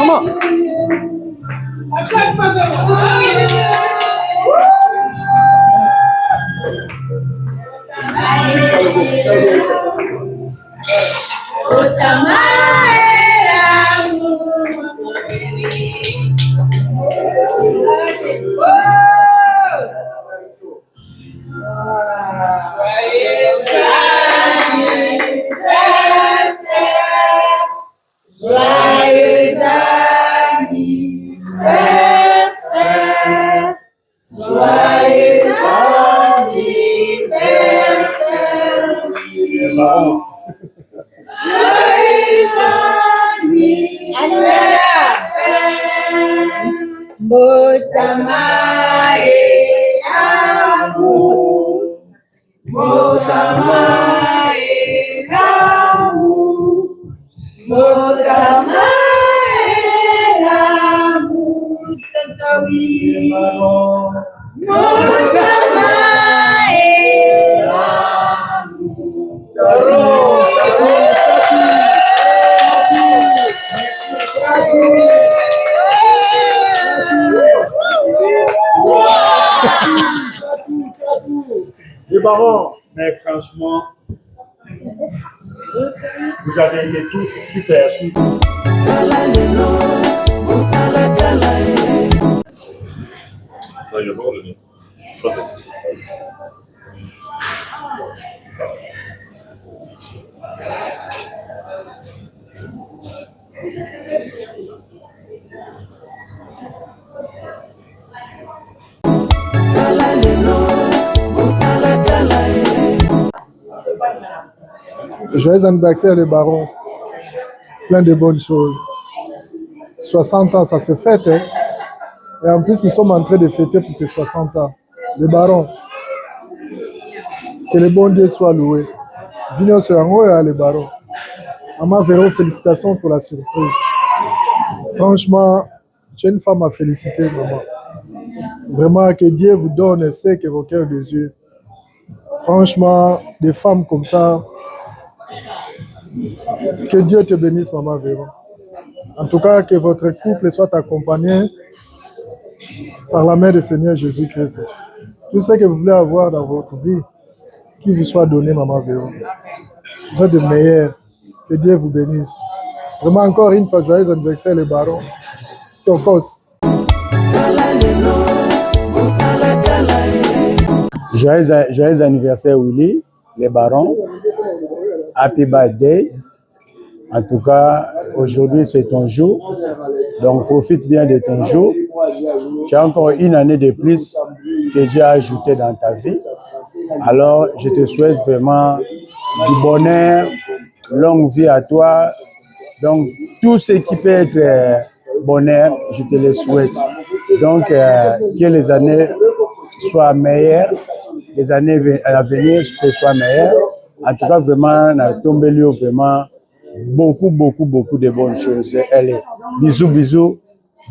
maman. Les barons, mais franchement, vous avez été tous super. Non, il y a pas de nom. Je crois que c'est. Joyeux anniversaire les barons, plein de bonnes choses. 60 ans, ça se fête, hein? Et en plus, nous sommes en train de fêter pour tes 60 ans. Les barons, que le bon Dieu soit loué. Vignon sur Angoya, les barons. Maman Véro, félicitations pour la surprise. Franchement, tu es une femme à féliciter, maman. Vraiment, que Dieu vous donne ce que vos cœurs désirent. Franchement, des femmes comme ça, que Dieu te bénisse, maman Véro. En tout cas, que votre couple soit accompagné par la main du Seigneur Jésus-Christ. Tout ce que vous voulez avoir dans votre vie, qu'il vous soit donné, maman Véro. Vous êtes de meilleurs. Que Dieu vous bénisse. Vraiment, encore une fois, joyeux anniversaire, les barons. Tokos. Joyeux anniversaire, Willy, les barons. Happy birthday. En tout cas, aujourd'hui, c'est ton jour. Donc, profite bien de ton jour. Tu as encore une année de plus que Dieu a ajouté dans ta vie. Alors, je te souhaite vraiment du bonheur, longue vie à toi. Donc, tout ce qui peut être bonheur, je te le souhaite. Donc, que les années soient meilleures, les années à venir soient meilleures. En tout cas, vraiment, on a tombé lieu vraiment beaucoup de bonnes choses. Allez, bisous, bisous.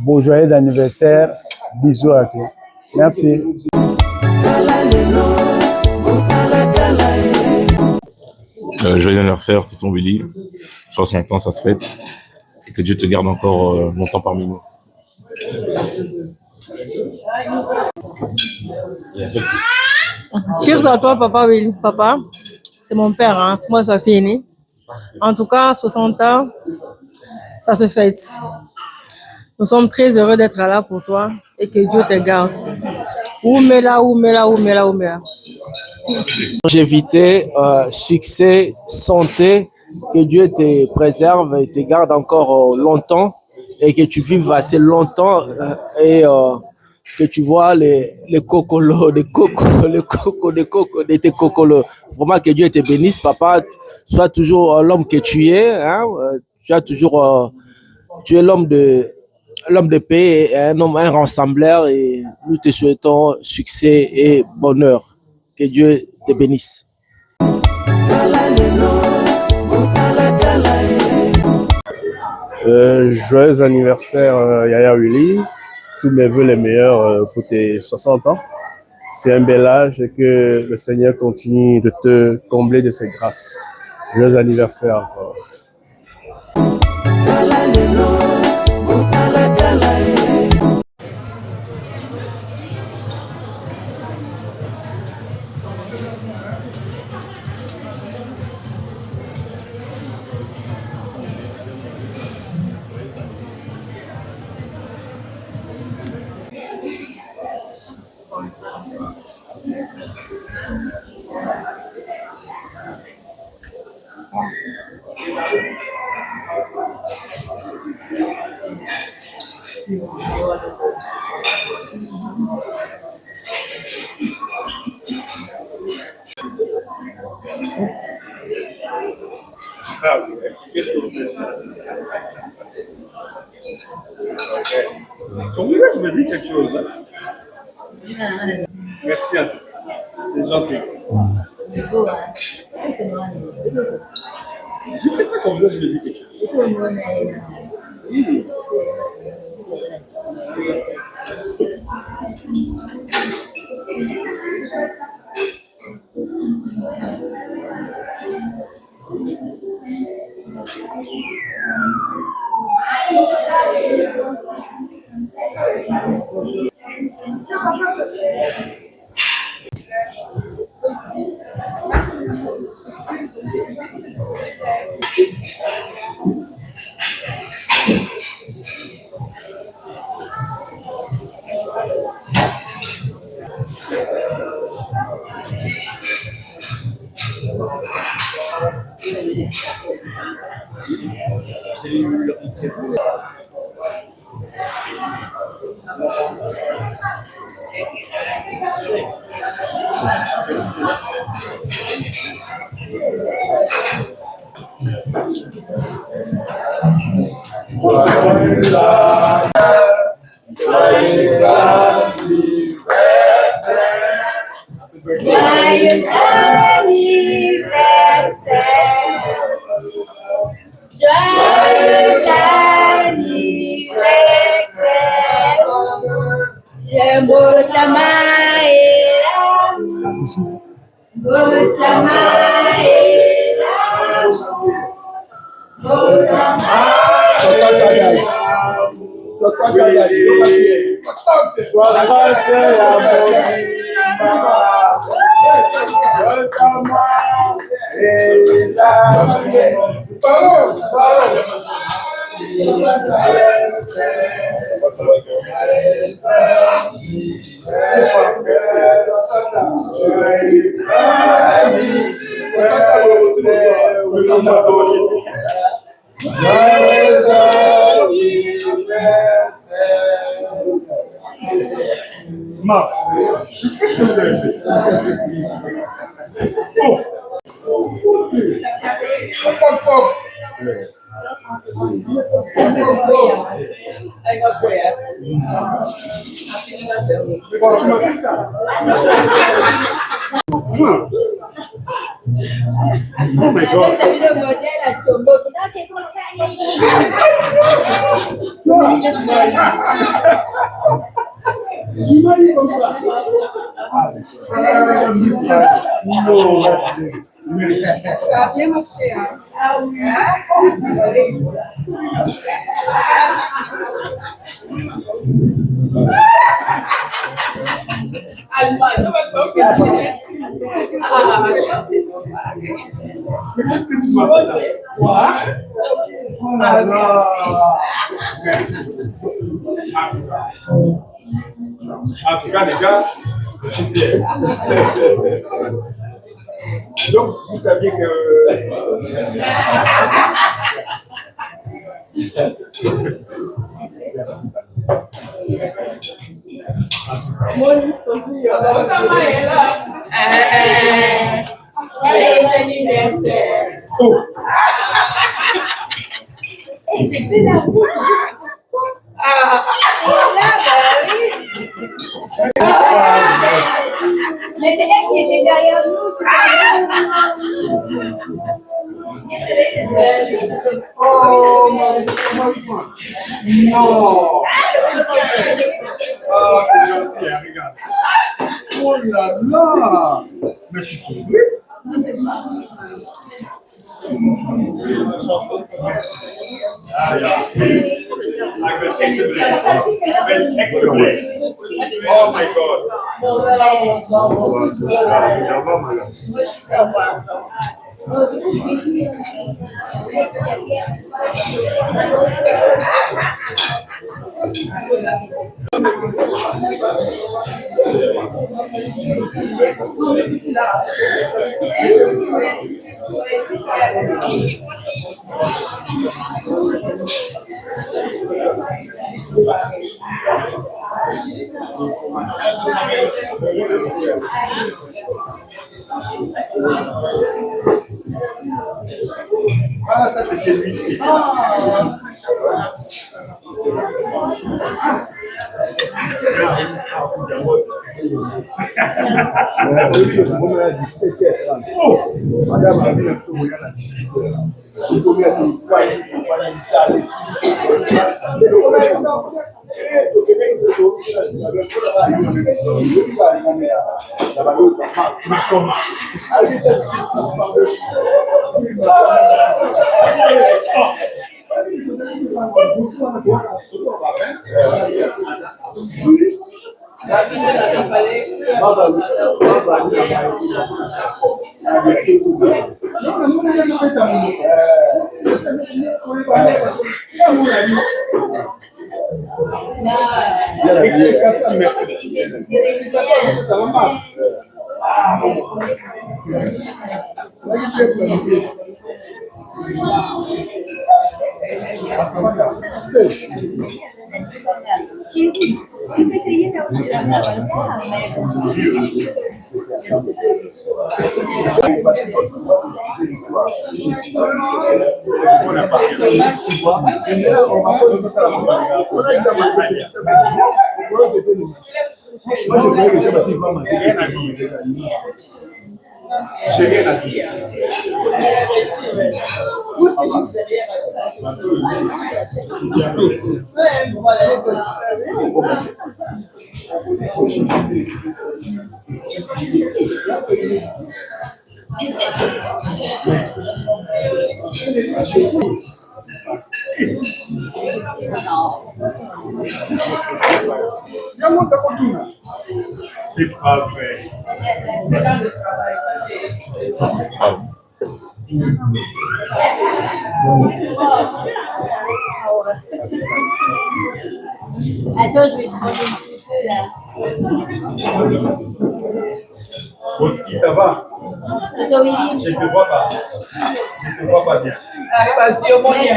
Bon joyeux anniversaire. Bisous à toi. Merci. Joyeux anniversaire, tonton Willy. 60 ans, ça se fête. Et que Dieu te garde encore longtemps parmi nous. Cheers à toi, papa Willy. Papa, c'est mon père, hein. C'est moi, sa fille aînée. En tout cas, 60 ans, ça se fête. Nous sommes très heureux d'être là pour toi et que Dieu te garde. Oumela. Longévité, succès, santé, que Dieu te préserve et te garde encore longtemps et que tu vives assez longtemps et que tu vois les cocolos, de tes cocolos. Vraiment que Dieu te bénisse, papa. Sois toujours l'homme que tu es. Hein? Tu es l'homme de paix, un rassembleur et nous te souhaitons succès et bonheur. Que Dieu te bénisse. Joyeux anniversaire Yaya Willy. Tous mes vœux les meilleurs pour tes 60 ans. C'est un bel âge et que le Seigneur continue de te combler de ses grâces. Joyeux anniversaire encore. Ah, oui, qu'est-ce que vous faites? Ok. Son visage me dit quelque chose. Hein? Merci à toi. C'est gentil. Je sais pas, son visage me dit quelque chose. Oui. Joyeux anniversaire. Joyeux anniversaire. Botama Marc, qu'est-ce que vous avez fait? Oh! La femme. Bon, tu m'as fait ça. Oh my God. Le modèle à tombeau. Tu m'as dit comme ça. Non. Ça a bien marché, hein? Ah oui. Mais qu'est-ce que tu m'as fait là? Quoi? Oh là là. En tout cas, les gars, je suis fier. Donc, vous saviez que... Joyeux anniversaire. Oh! J'ai fait la route. Ah, là, bah oui. Mais c'est elle qui était derrière nous. Oh non! Oh, c'est gentil, hein, regarde. Oh là là! Mais je suis sauvé. Ah, yeah. I will take the blame. I will take the blame. Oh my God. Ah, ça c'était lui. Moi, je croyais que j'ai battu vraiment. J'ai rien à dire. C'est pas vrai. Attends, je vais te prendre un petit peu là. Boski, ça va? Attends, Willy. Je ne te vois pas. Je ne te vois pas bien. Mais celui qu'on y est,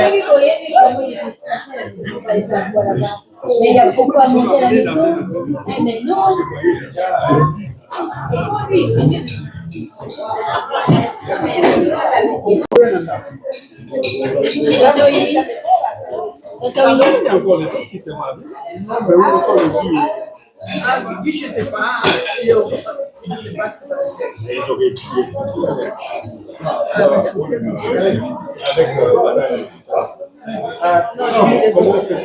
comment il est responsable, il faut pas les faire voir là-bas. Mais il y a beaucoup à monter à la maison. Mais non. Et pour lui, il fait mieux. Attends, Willy. Attends, Willy. Il y a encore des gens qui se marient. Non, mais où encore le vie? Ah, oui, je ne sais pas. Je ne sais pas si ça va être. Les auraient plié ici avec. Comment on fait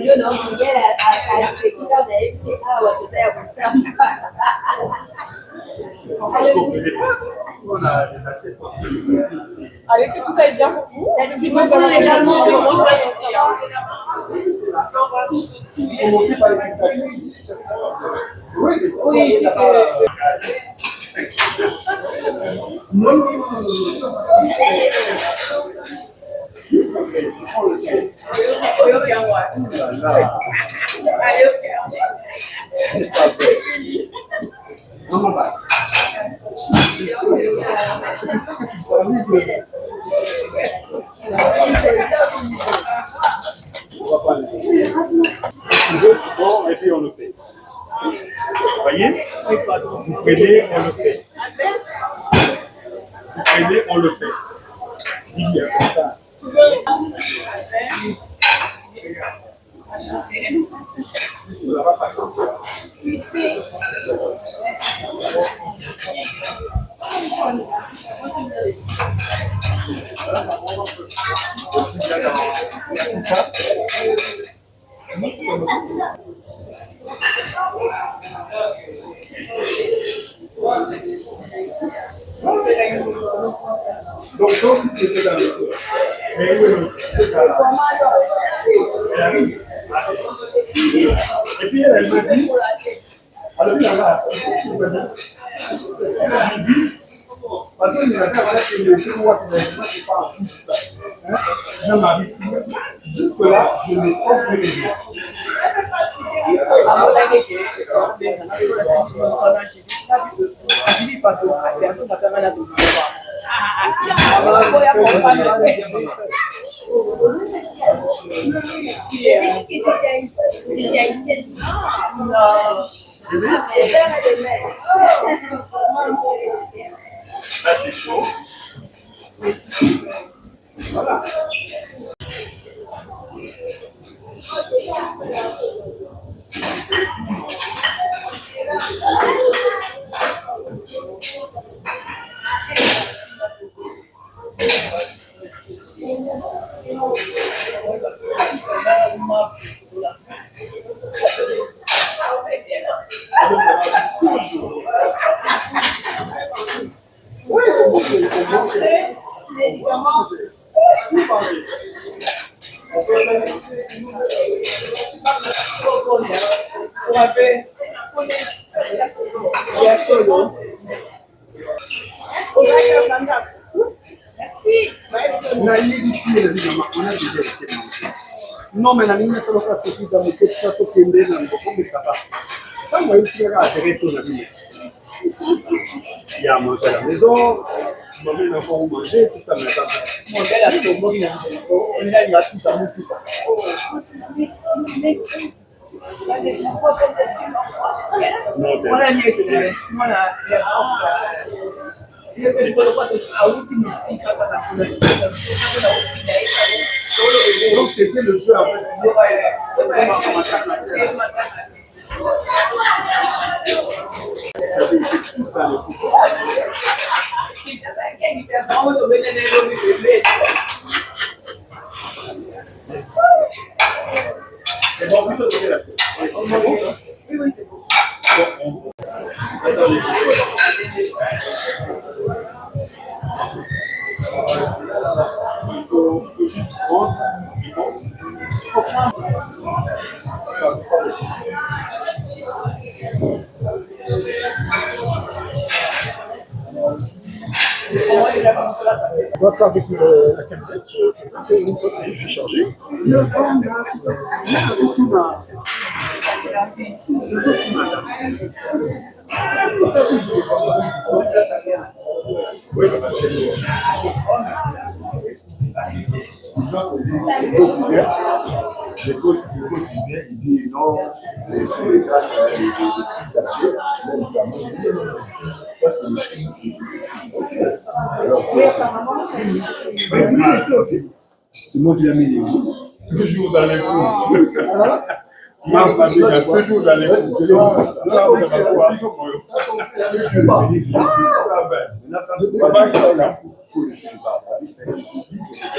Yo não, Miguel, a seguida dele, você Allez, que tout aille bien pour vous. Merci beaucoup également. Commencez par les prestations. Oui, c'est Non, non, non. Bon, et puis on le fait. Vous voyez? Vous prenez, on le fait. Vous prenez, on le fait. Il y a comme ça. Et puis elle me dit, alors là, parce que jusque-là, je n'ai pas vu les yeux. Là, c'est chaud. Voilà. Non, mais la ligne solo fa così da mettere stato che indena un po' come sta fa. Quando io si ragazzi che sono la mia. Andiamo a la maison, ma meno un po' mangiare, tout ça, mais ça. Mon bel asso, mon bien. On est là tout à tout. On a mis c'est moi là. Io che quello fatto a ultimo stica per donc c'était le jeu en c'est bon, plus sauter là. Oui, oui, c'est bon. Attendez. Il faut juste prendre, je pense. Moi, ça avec la caméra, une fois que je suis chargé. Le vent, surtout dans. Oui, les causes disaient, il dit non, sur les cas, c'est moi qui l'ai mis les goûts. Toujours dans les goûts. Toujours dans les goûts. C'est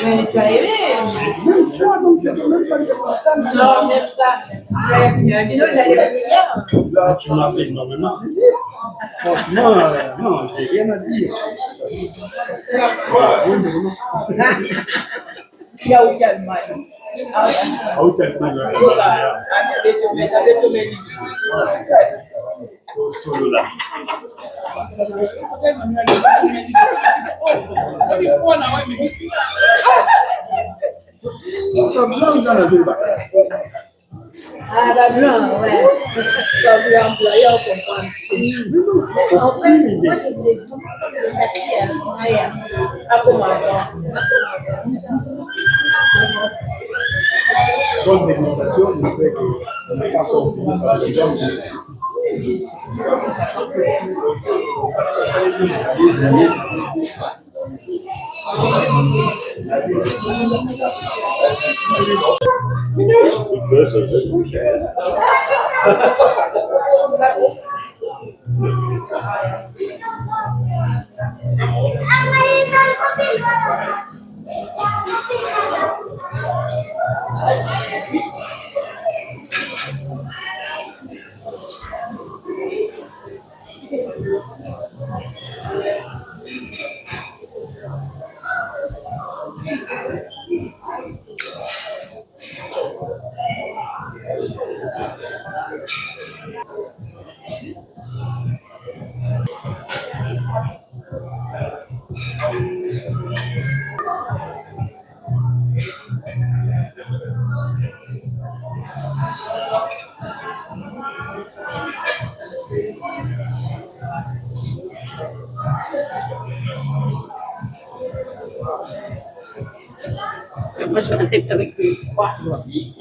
Mais tu as aimé? Même toi, donc c'est même pas le Non, même pas. Sinon, il allait venir. Là, tu m'as fait énormément plaisir. Franchement, non, j'ai rien à dire. Il y a aucun mal. Solo là. Ah, bah blanc, ouais. Bah blanc, employé, on comprend. En fait, moi, je voulais à comment Bonne dégustation, j'espère qu'on n'est pas encore fini par les gens. Moi, je m'arrête avec le 3. Oui.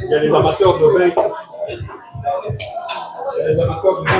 Il y a les amateurs de vin. Il y a les amateurs de vin.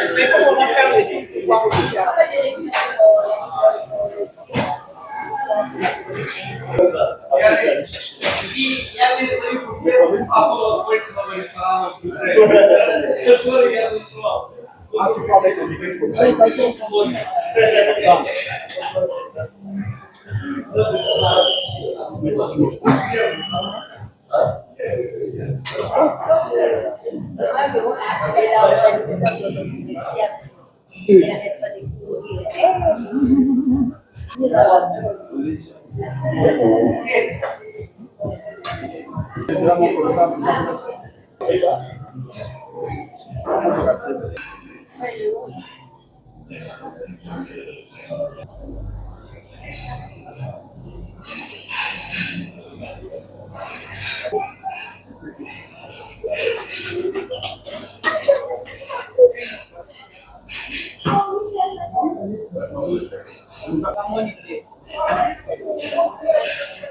Mais comment on va faire les voir aussi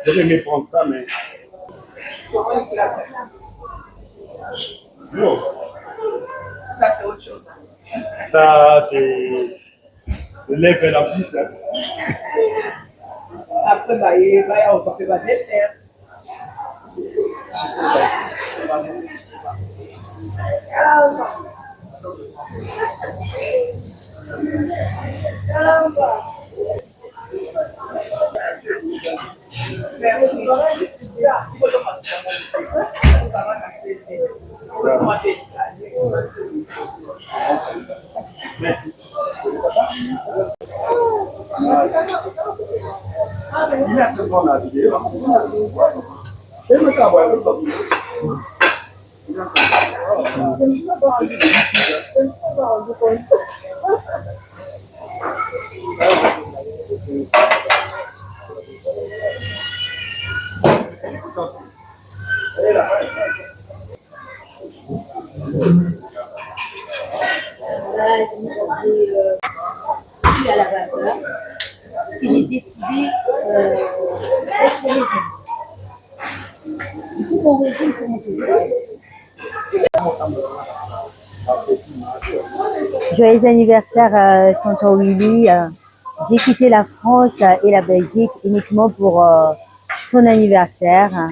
Je vais me prendre ça, mais. Non. Ça, c'est autre chose. Ça, c'est le lait et la pizza. Après, bah, il va y avoir un dessert. À la vapeur, et j'ai décidé d'être végétarienne. Du coup, mon régime, comment c'est? Joyeux anniversaire, tonton Willy. J'ai quitté la France et la Belgique uniquement pour ton anniversaire.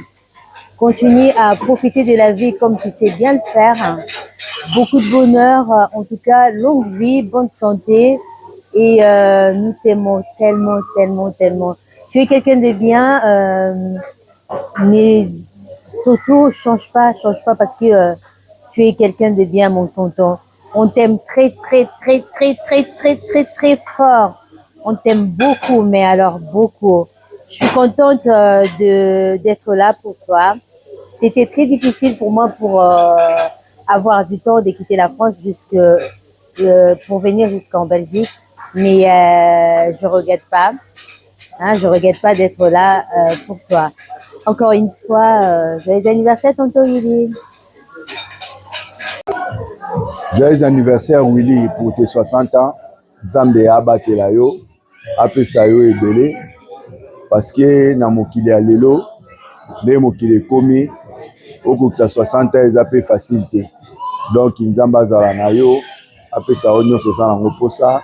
Continue à profiter de la vie comme tu sais bien le faire. Beaucoup de bonheur, en tout cas, longue vie, bonne santé. Et nous t'aimons tellement, tellement, tellement. Tu es quelqu'un de bien, mais surtout, change pas parce que tu es quelqu'un de bien, mon tonton. On t'aime très, très, très, très, très, très, très, très fort. On t'aime beaucoup, mais alors beaucoup. Je suis contente d'être là pour toi. C'était très difficile pour moi pour avoir du temps de quitter la France pour venir jusqu'en Belgique. Mais je regrette pas. Hein, je regrette pas d'être là pour toi. Encore une fois, joyeux anniversaire, tonton Willy. Joyeux anniversaire, Willy, pour tes 60 ans. Nzambe abatela yo, apesa yo ebele. Parce que na mokili ya lelo, nde mokili ekomi, okokisa 60 ans eza pe facile. Donc Nzambe azala na yo, apesa yo nyonso eza nango posa.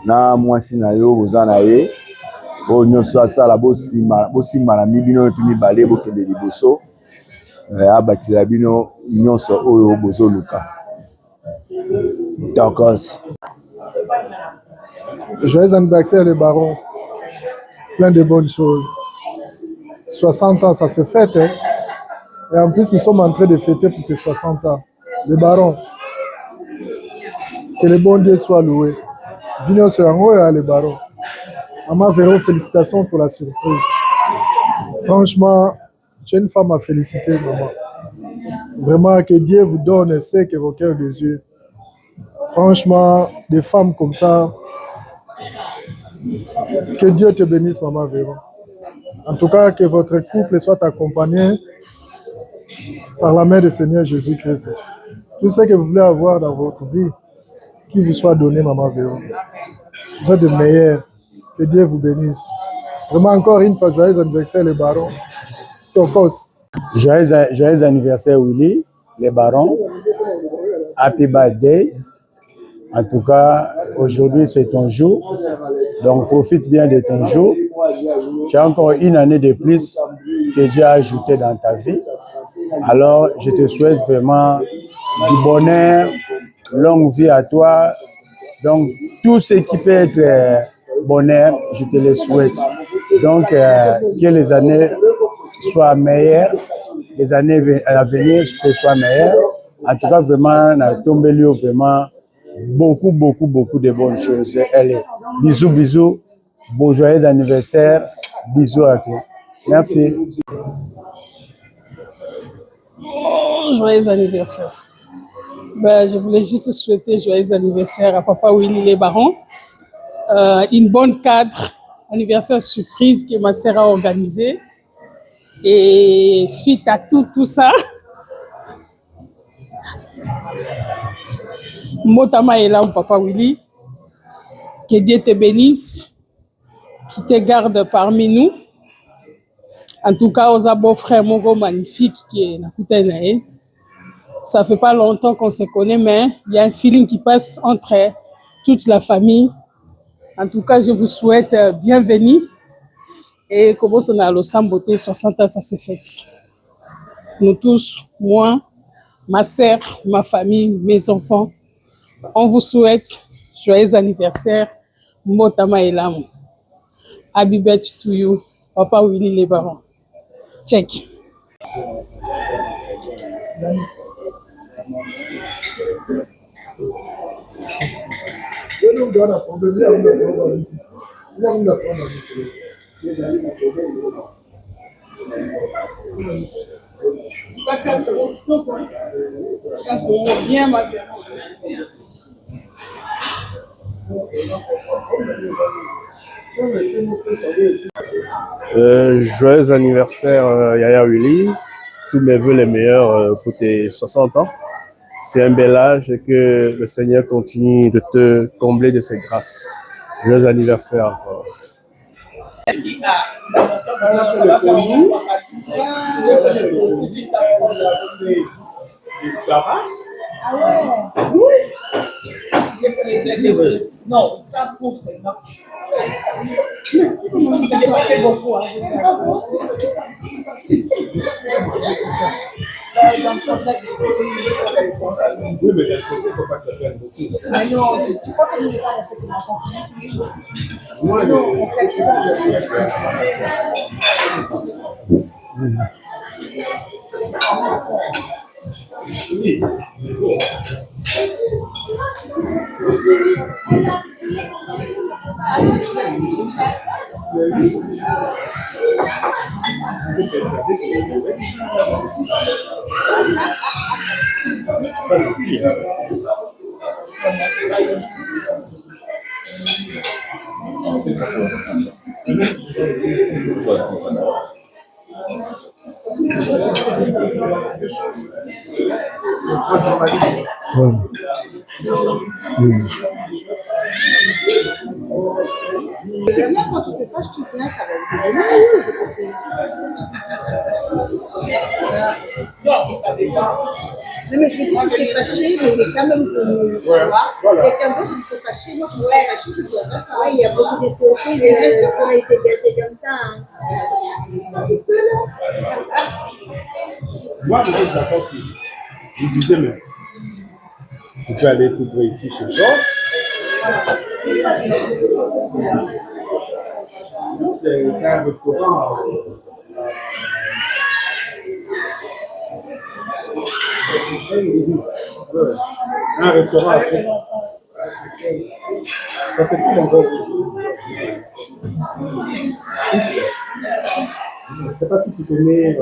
Na mwasi na yo boza na ye. Bo nyonso asala bosimba na mibino to mibale bokende liboso. abatela bino nyonso oyo bozoluka. Tokos. Joyeux anniversaire les barons. Plein de bonnes choses. 60 ans, ça se fête. Hein? Et en plus, nous sommes en train de fêter pour tes 60 ans. Les barons. Que le bon Dieu soit loué. Vignon sur un les barons. Maman Véro, félicitations pour la surprise. Franchement, tu es une femme à féliciter, maman. Vraiment, que Dieu vous donne ce que vos cœurs désirent. Franchement, des femmes comme ça, que Dieu te bénisse, maman Véro. En tout cas, que votre couple soit accompagné par la main du Seigneur Jésus-Christ. Tout ce que vous voulez avoir dans votre vie, qu'il vous soit donné, maman Véro. Vous êtes de meilleurs. Que Dieu vous bénisse. Vraiment, encore une fois, joyeux anniversaire, les barons. Tokos. Joyeux anniversaire, Willy, les barons. Happy birthday. En tout cas, aujourd'hui, c'est ton jour. Donc, profite bien de ton jour. Tu as encore une année de plus que Dieu a ajouté dans ta vie. Alors, je te souhaite vraiment du bonheur, longue vie à toi. Donc, tout ce qui peut être bonheur, je te le souhaite. Donc, que les années soient meilleures, les années à venir soient meilleures. En tout cas, vraiment, na tombé lieu vraiment beaucoup de bonnes choses. Allez, bisous, bisous. Bon joyeux anniversaire. Bisous à toi. Merci. Oh, joyeux anniversaire. Ben, je voulais juste souhaiter joyeux anniversaire à Papa Willy les barons. Une bonne cadre, anniversaire surprise que ma sœur a organisé. Et suite à tout ça, Motama est là, Papa Willy. Que Dieu te bénisse, qu'il te garde parmi nous. En tout cas, aux beau frère Mogo magnifique qui est Nakutanae. Ça fait pas longtemps qu'on se connaît, mais il y a un feeling qui passe entre toute la famille. En tout cas, je vous souhaite bienvenue. Et comme on a le Samboté, 60 ans, ça s'est fait. Nous tous, moi, ma sœur, ma famille, mes enfants, on vous souhaite joyeux anniversaire. Motama Elam. Happy birthday to you, Papa Willy les barons. Check. Joyeux anniversaire Yaya Willy. Tous mes vœux les meilleurs pour tes 60 ans. C'est un bel âge et que le Seigneur continue de te combler de ses grâces. Joyeux anniversaire encore. Non, ça pour c'est non. J'ai pas fait beaucoup. Oui, mais il faut pas que ça fasse beaucoup. Mais non, tu crois que les femmes ont fait la confusion tous les jours? Oui, Non, on fait C'est bien quand tu te fâches, tu viens, ça va être non, mais je veux dire qu'il s'est fâché, mais il est quand même venu voir. Quelqu'un d'autre qui serait fâché, moi je me suis fâchée, je dois faire. Oui, il y a beaucoup de surprises qui ont été gâchées comme ça. Hein. Moi, je suis d'accord que je disais, mais tu peux aller tout près ici chez toi. C'est un restaurant. Un restaurant après. Ça, c'est tout encore. Je ne sais pas si tu connais.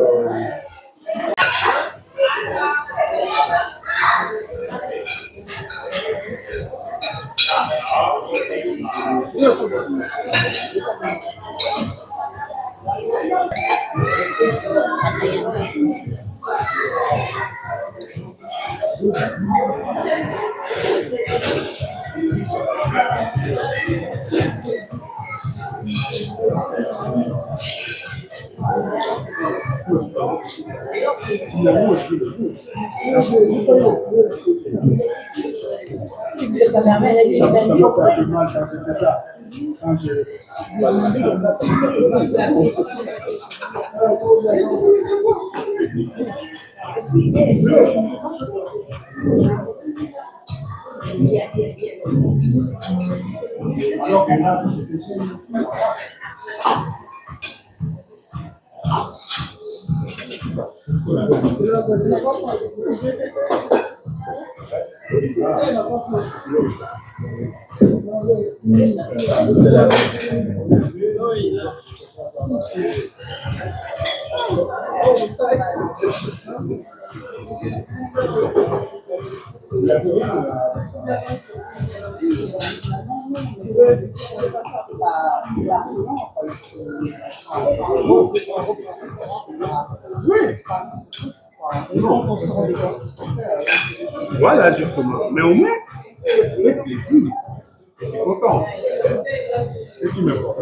Voilà, justement. Mais au moins, c'est plaisir. Content. C'est qui me porte.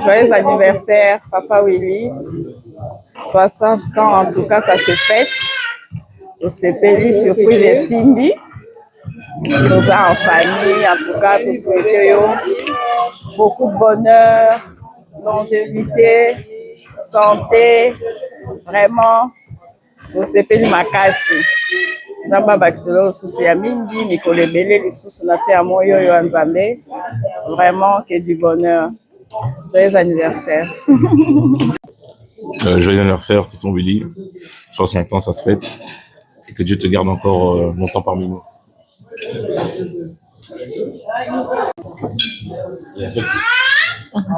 Joyeux anniversaire, Papa Willy. 60 ans, en tout cas, ça se fête. Je sais pas, surpris les Cindy. Nous en famille, en tout cas, tout souhaitons beaucoup de bonheur, longévité, santé, vraiment. Tout sais pas, makasi. Namba bakiselo susu ya mingi, Nicole Belé, les susu na se ya moyo yo nzambe. Vraiment que du bonheur. Joyeux anniversaire. Joyeux anniversaire, tonton Willy. 60 ans, ça se fête. Et que Dieu te garde encore longtemps parmi nous.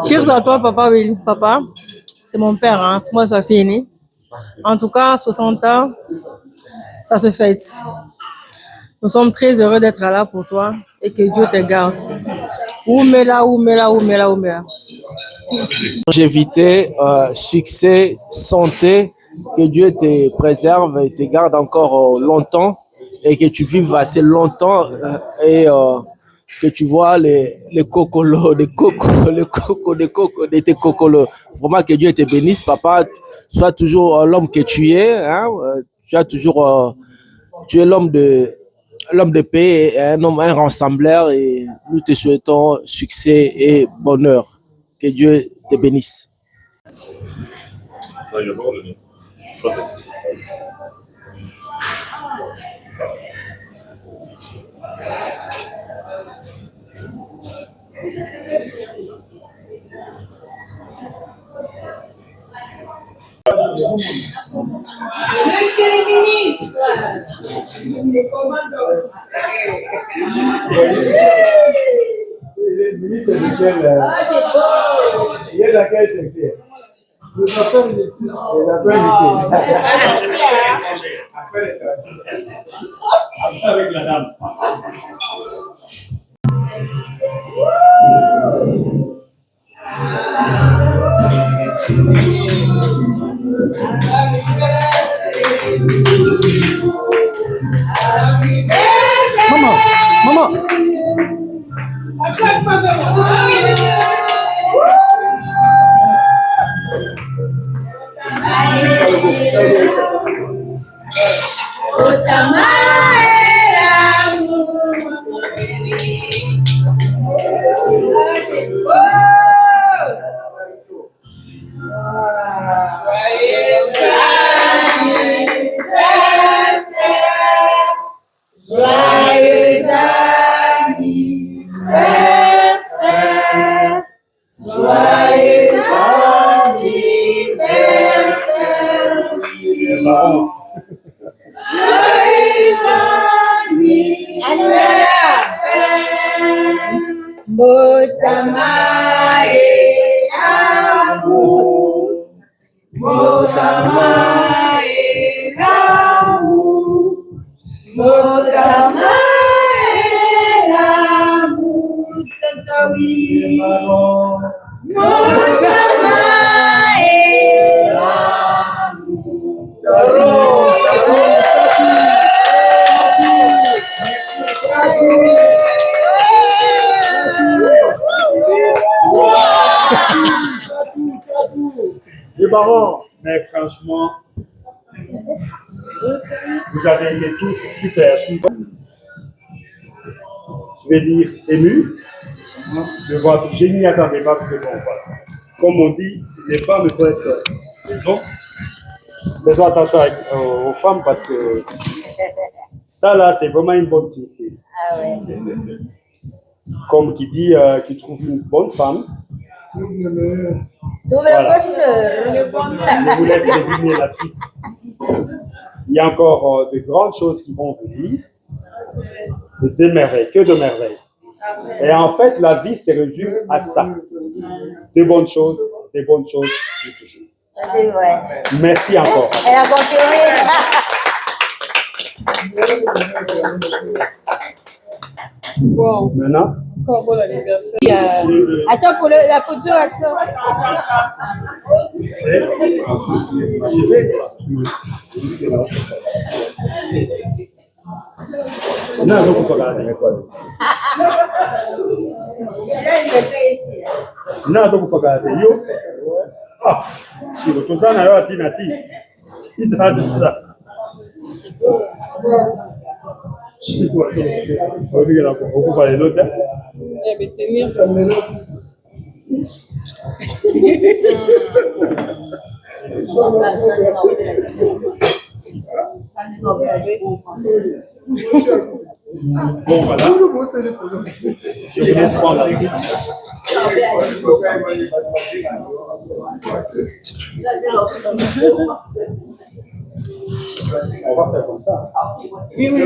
Cheers à toi, Papa Willy. Papa, c'est mon père, hein. C'est moi, ça fini. En tout cas, 60 ans, ça se fête. Nous sommes très heureux d'être là pour toi et que Dieu te garde. Oumela. Longévité, succès, santé, que Dieu te préserve et te garde encore longtemps et que tu vives assez longtemps et que tu vois les cocolos, les tes cocolos. Vraiment que Dieu te bénisse, papa. Sois toujours l'homme que tu es. Hein? Tu es l'homme de l'homme de paix est un rassembleur et nous te souhaitons succès et bonheur. Que Dieu te bénisse. Monsieur le ministre. Le ministre de quel... Il est dans quel secteur? Les affaires inutiles. Les affaires inutiles. Affaires étrangères. Avec la dame. Maman. Les parents. Mais franchement, vous avez été tous super. Je vais dire ému de voir. Je n'y attendais pas parce que bon, voilà. Comme on dit, les femmes peuvent être raison. Faisons attention aux femmes parce que ça là, c'est vraiment une bonne surprise. Ah ouais. Comme qui dit qu'il trouve une bonne femme. Voilà. Je vous laisse deviner la suite. Il y a encore de grandes choses qui vont venir. Des merveilles, que de merveilles. Et en fait, la vie se résume à ça. Des bonnes choses pour toujours. C'est vrai. Merci encore. Elle a confirmé. Wow. Maintenant, Encore bon anniversaire. Attends pour la photo, attends. non, donc, faut regarder. Non, donc, faut regarder. Yo. Ah, si vous tout ça, n'a pas dit nati. Il a dit ça. Beaucoup parler l'autre. Elle va tenir. Bon, voilà. Je vous laisse prendre la suite. On va faire comme ça. Oui. Comme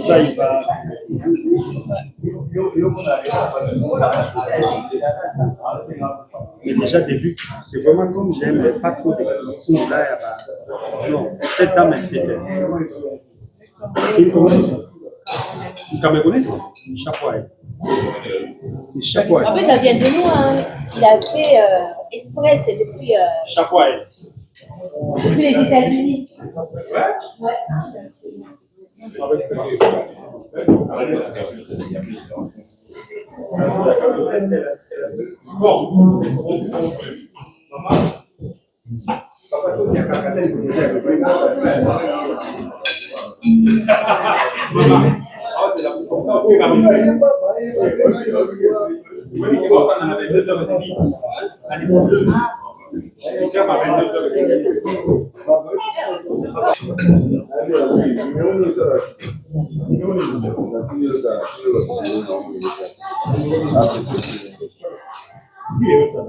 ça, il va. Mais déjà, des vues, c'est vraiment comme j'aime pas trop des films là. Non, cette dame, elle sait faire. Une Camerounaise? Chapois. C'est Chapois. En plus, ça vient de nous. Hein. Il a fait exprès, c'est depuis. Chapois. Depuis les États-Unis. Ouais. Bon. C'est la puissance. Ça fait la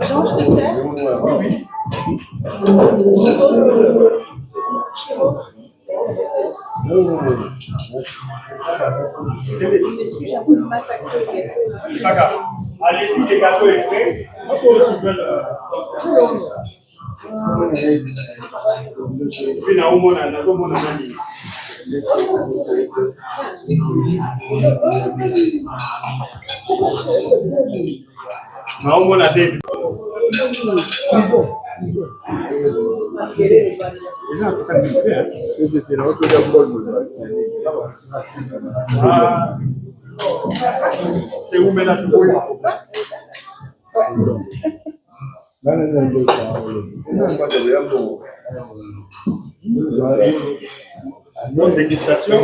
Jean, je te sers? Allez-y, les gâteaux est prêt. Puis, na umona nani. Na umona David. Déjà, c'est pas difficile, hein. C'est où maintenant tu peux. Bonne dégustation.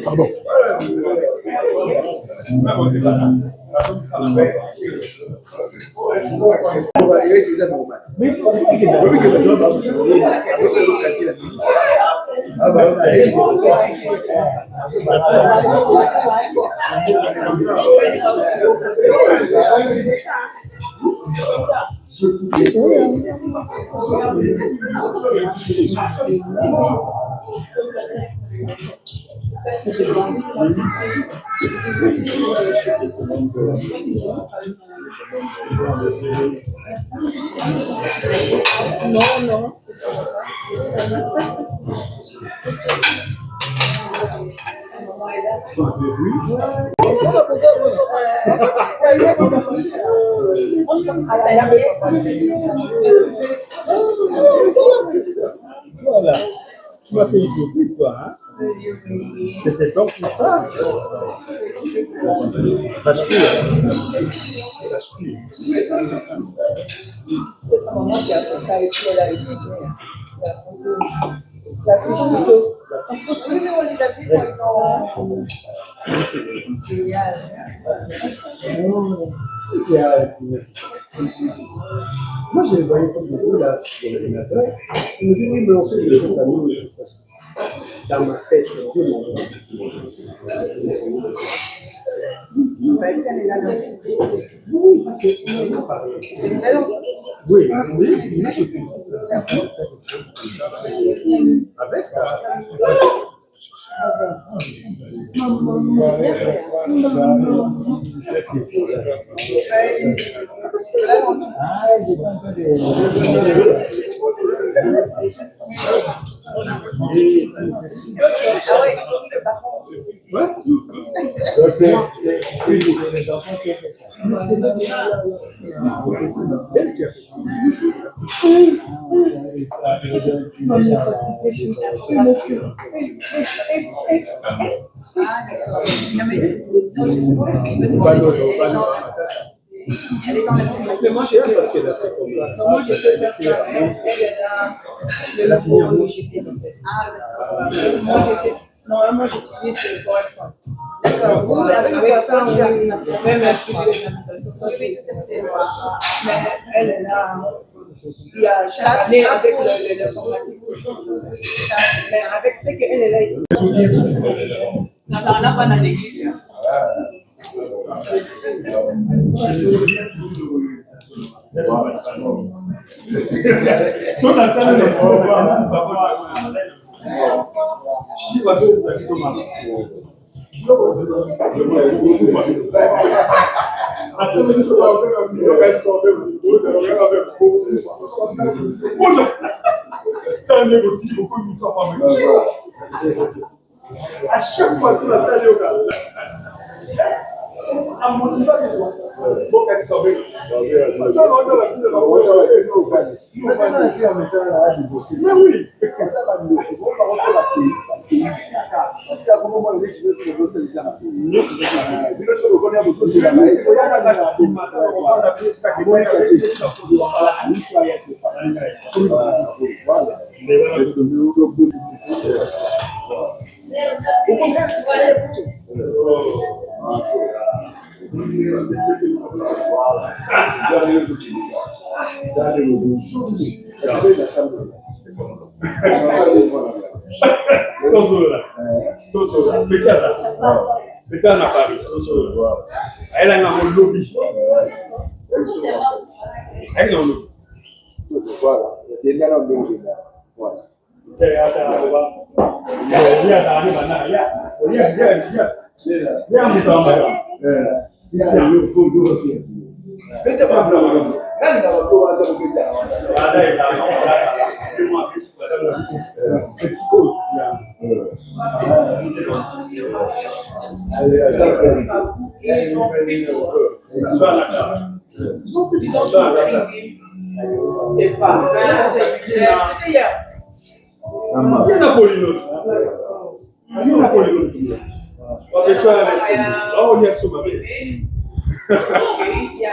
Pardon. Non. Voilà. Tu m'as fait une surprise, toi, hein? C'était donc pour ça. Vache plus. C'est sa maman qui a fait ça et puis elle a été. Oui, mais on les a vus quand ils ont. Génial. Moi, je les voyais comme beaucoup là sur l'ordinateur. Ils me disent oui, mais on sait que les choses s'animent et tout ça. Dans ma tête, je dis non. Oui, parce que c'est pas pareil. C'est une belle entreprise. Oui, avec ça. Elle est dans la famille. Mais moi, je sais parce qu'elle a fait comme ça. Moi, je sais faire ça. Elle a fini en rouge. Moi, j'essaie. Non, moi, j'utilise le PowerPoint. D'accord. Vous, avec ça, on arrive à faire même la présentation. Oui, tout à fait. Mais elle est là. Il y a chaque année avec l'informatique. Mais avec ce qu'elle est là ici. On n'a pas dans l'église. À chaque fois, tu l'as C'est pas c'est clair. C'était hier. Il y en a pour une autre. Il y en a pour une autre. Ok, tu as resté. Là, on y a tout ma vie. Il y a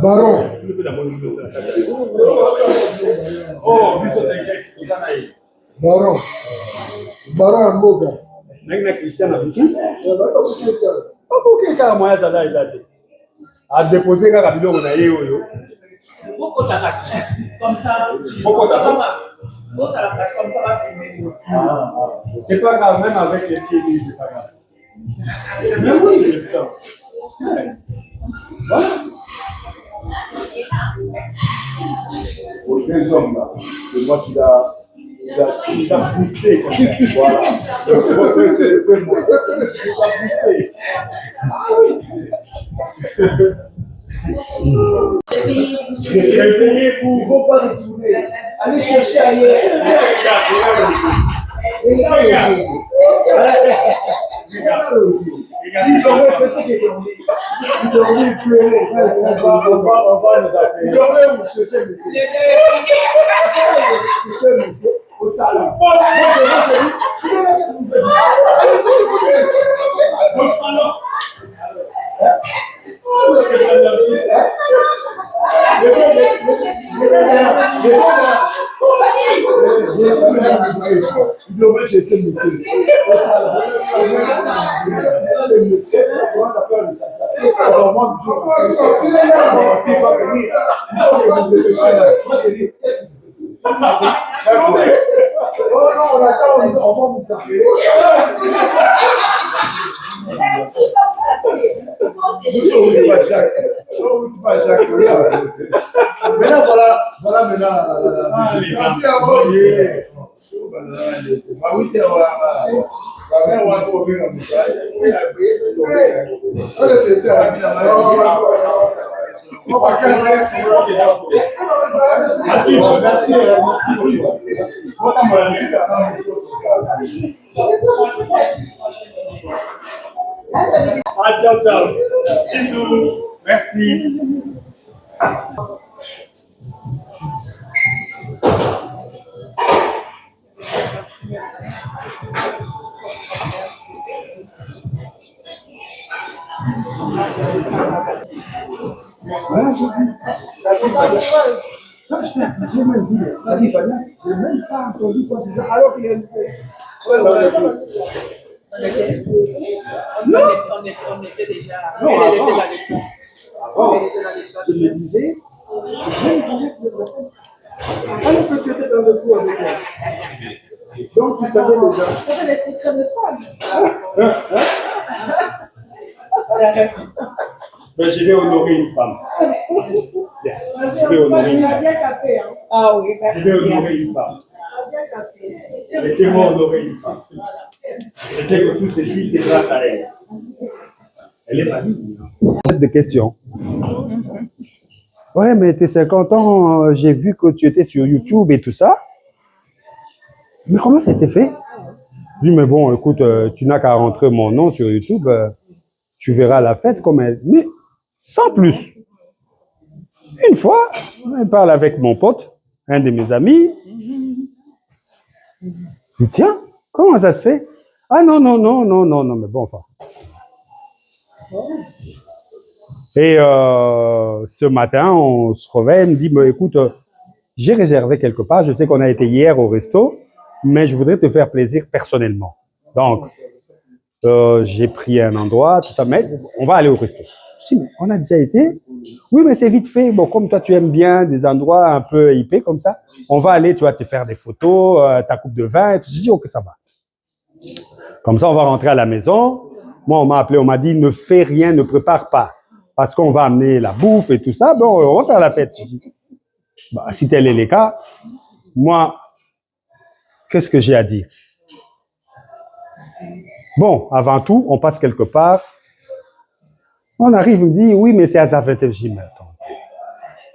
Baron. Oh, biso t'inquiète. Baron. Baron Mboga. Nagna Christian abiki. Obuke kaka moya zala ezate. A déposer kaka biloko na ye oyo. Beaucoup takasi. Comme ça. Beaucoup takasi. Bon, ça la passe comme ça va filmer. C'est pas grave, même avec les pieds nus, c'est pas grave. Mais oui, putain. Voilà. Pour les deux hommes là, c'est moi qui l'a boosté. Voilà. Donc, c'est moi. Il l'a boosté. Ah oui. Réveillez vous, il ne faut pas retourner. Allez chercher ailleurs. Il aurait fait ce qu'il dormait. Il dormait, il pleurait. On va nous appeler. Il dormait où je sais, monsieur. Je sais, monsieur. Au salon. Moi, je dis, tu veux la qu'est-ce que vous faites? Il devrait chercher le monsieur. Le monsieur, on va faire le saccage. Alors moi, je vais venir. Moi, je dis, oh non, on attend, on va vous taper. Maintenant, voilà Ah, ciao, ciao. Bisous. Merci. Voilà, j'ai dit. La fille Fania. Quand je t'ai appelé, j'ai même dit, la fille Fania, j'ai même pas entendu quoi dire alors qu'il est. On était déjà. Non, Elle avant. était là avec nous. Avant, je me disais, alors que tu étais dans le coup avec elle. Donc tu savais déjà. Tu avais des secrets de femme. Mais je vais honorer une femme. Bien. Je vais honorer une femme. Ah oui, Je vais honorer une femme. Laissez-moi honorer une femme. Je sais que tout ceci, c'est grâce à elle. Elle est maligne. De questions. Ouais, mais tes 50 ans, j'ai vu que tu étais sur YouTube et tout ça. Mais comment c'était fait? Je dis, mais bon, écoute, tu n'as qu'à rentrer mon nom sur YouTube, tu verras la fête comme elle. Mais sans plus. Une fois, je parle avec mon pote, un de mes amis. Je dis, tiens, comment ça se fait? Ah non, mais bon, enfin. Et ce matin, on se réveille, il me dit, mais écoute, j'ai réservé quelque part, je sais qu'on a été hier au resto, mais je voudrais te faire plaisir personnellement. Donc, j'ai pris un endroit, tout ça, mais on va aller au resto. Je dis, mais on a déjà été? Oui, mais c'est vite fait. Bon, comme toi, tu aimes bien des endroits un peu hypés comme ça, on va aller, tu vas te faire des photos, ta coupe de vin, et tout. Je dis, ok, ça va. Comme ça, on va rentrer à la maison. Moi, on m'a appelé, on m'a dit, ne fais rien, ne prépare pas. Parce qu'on va amener la bouffe et tout ça, bon, on va faire la fête. Je dis, bah, si tel est le cas, moi, qu'est-ce que j'ai à dire? Bon, avant tout, on passe quelque part. On arrive, il me dit, oui, mais c'est à Zaventem. Je dis, mais attends.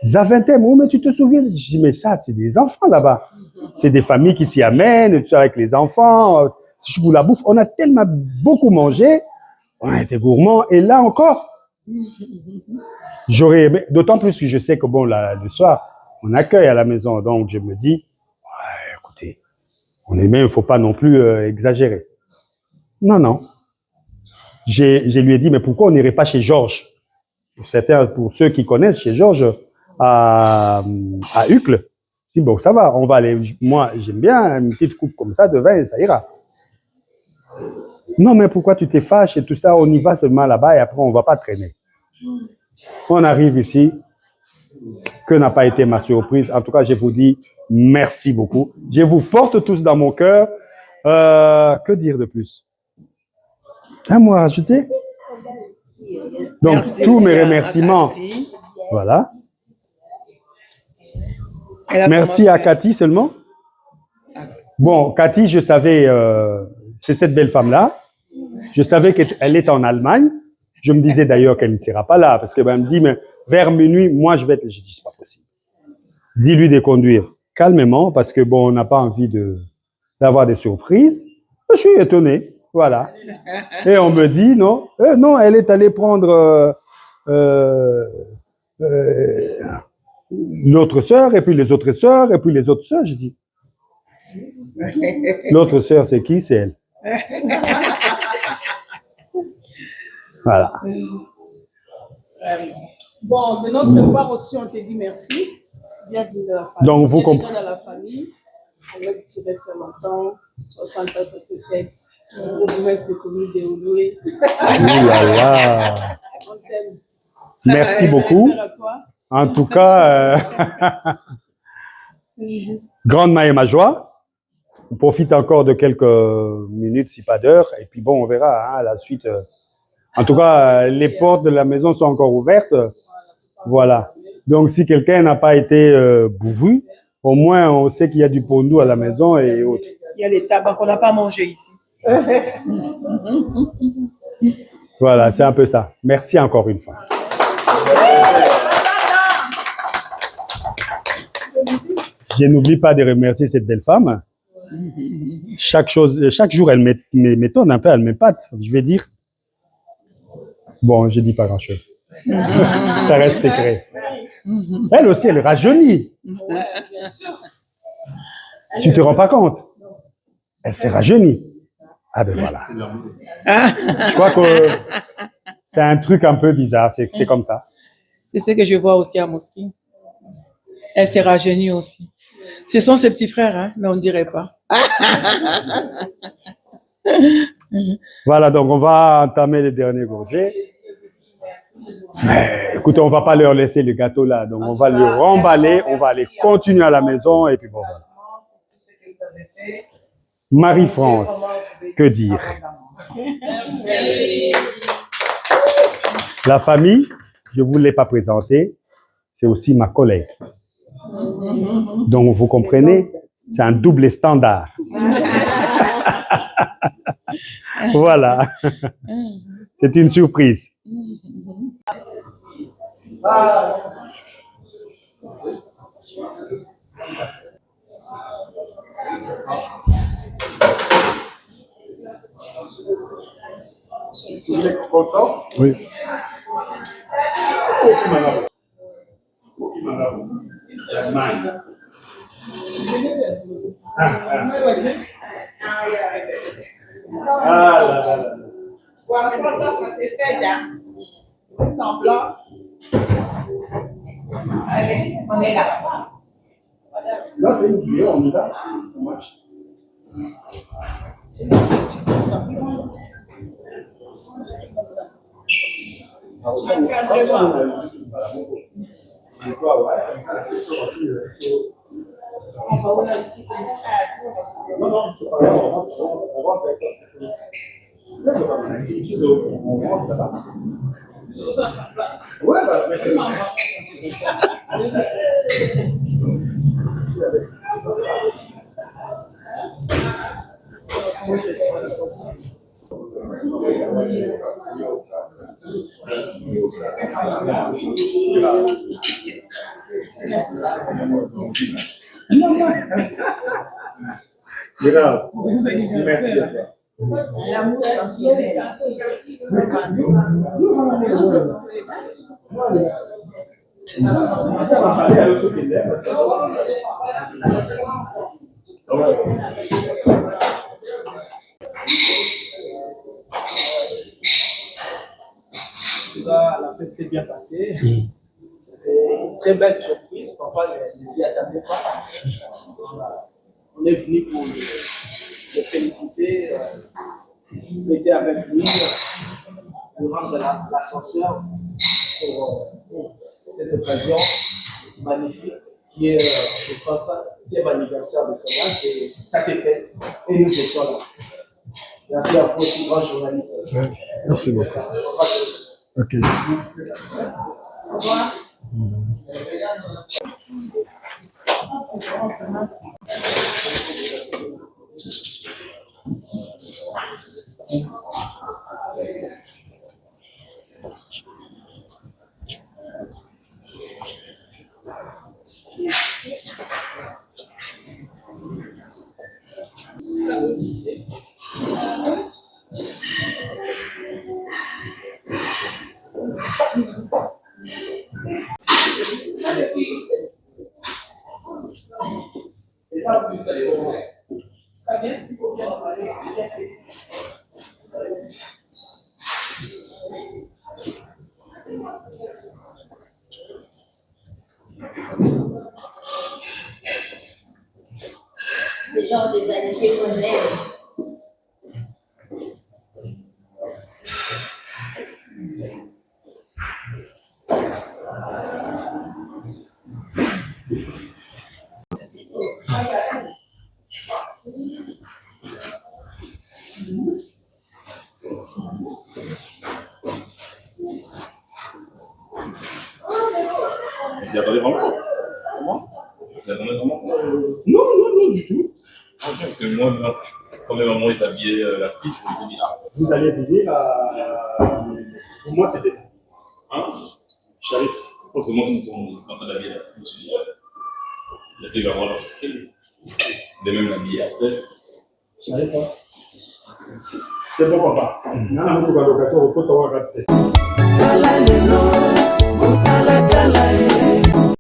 Zaventem, oui, mais tu te souviens? Je dis, mais ça, c'est des enfants là-bas. C'est des familles qui s'y amènent, tu sais, avec les enfants. Si je vous la bouffe, on a tellement beaucoup mangé. On a été gourmands. Et là encore, j'aurais aimé, d'autant plus que je sais que bon, le soir, on accueille à la maison. Donc, je me dis, ouais, écoutez, on est bien, il ne faut pas non plus exagérer. Non. Je lui ai dit, mais pourquoi on n'irait pas chez Georges? Pour ceux qui connaissent, chez Georges, à Uccle. Je dis, bon, ça va, on va aller. Moi, j'aime bien une petite coupe comme ça de vin et ça ira. Non, mais pourquoi tu t'es fâché et tout ça? On y va seulement là-bas et après, on ne va pas traîner. On arrive ici. Que n'a pas été ma surprise? En tout cas, je vous dis merci beaucoup. Je vous porte tous dans mon cœur. Que dire de plus? Un mot à rajouter? Donc, Merci tous mes à remerciements. Cathy. Voilà. Merci à Cathy seulement. Bon, Cathy, je savais, c'est cette belle femme-là. Je savais qu'elle est en Allemagne. Je me disais d'ailleurs qu'elle ne sera pas là parce qu'elle me dit, mais vers minuit, moi je vais être. Je dis, c'est pas possible. Dis-lui de conduire calmement parce que bon, on n'a pas envie d'avoir des surprises. Je suis étonné. Voilà. Et on me dit, non, non, elle est allée prendre l'autre sœur, et puis les autres sœurs, et puis les autres sœurs. Je dis, l'autre sœur, c'est qui? C'est elle. Voilà. Bon, de notre part aussi, on te dit merci. Bienvenue dans la famille. Donc, vous comprenez. Déjà dans la famille, avec tu restes longtemps, 60 ans, ça se fête. On reste des communes de Oloué. Là. On t'aime. Merci beaucoup. En tout cas, grande ma joie. On profite encore de quelques minutes, si pas d'heures. Et puis bon, on verra la suite. En tout cas, les portes de la maison sont encore ouvertes. Voilà. Donc, si quelqu'un n'a pas été bourru, au moins on sait qu'il y a du pondou à la maison et autres. Il y a les tabacs qu'on n'a pas mangé ici. Voilà, c'est un peu ça. Merci encore une fois. Je n'oublie pas de remercier cette belle femme. Chaque jour, elle m'étonne un peu, elle m'épate. Je vais dire. Bon, je dis pas grand-chose. Ça reste secret. Elle aussi, elle rajeunit. Ouais, bien sûr. Tu te rends pas compte? Elle s'est rajeunie. Ah ben voilà. Je crois que C'est un truc un peu bizarre, c'est comme ça. C'est ce que je vois aussi à Mosquée. Elle s'est rajeunie aussi. Ce sont ses petits frères, hein, mais on ne dirait pas. Voilà, donc on va entamer les derniers gorgées. Mais écoutez, on ne va pas leur laisser le gâteau là, donc on va le remballer, on va aller continuer à la maison et puis bon. Voilà. Marie-France, que dire? La famille, je ne vous l'ai pas présentée, c'est aussi ma collègue. Donc vous comprenez, c'est un double standard. Voilà, c'est une surprise. Vous voulez qu'on sorte? Oui. Ça s'est fait là. Temps blanc. Allez, on est là. Là, c'est une vidéo, on y va. Grave. Merci à toi. L'amour sensoriel. Ça va parler à l'autre élève. La fête s'est bien passée. C'était une très belle surprise. Papa ne s'y attendait pas. On est venu pour le féliciter, fêter avec lui, lui rendre l'ascenseur pour cette occasion magnifique qui est le 60e anniversaire de son âge. Et ça s'est fait. Et nous étions là. Merci à vous aussi, grand journaliste. Merci beaucoup. Ok. Au revoir. Ce genre de vanité qu'on aime. Vous attendez vraiment? Comment? Vous attendez vraiment? Non, du tout. Parce que moi, quand mes mamans ils habillaient la petite, je me suis dit, ah. Vous allez venir pour moi, c'était ça. Hein? Charif. Parce que moi, ils sont en train d'habiller la petite, je me suis dit, il y a plus à voir leur surprise. De même l'habiller après. Charif, c'est bon, papa. Non, non, non, non, non, non, non, non, non, non, non, non, non, non,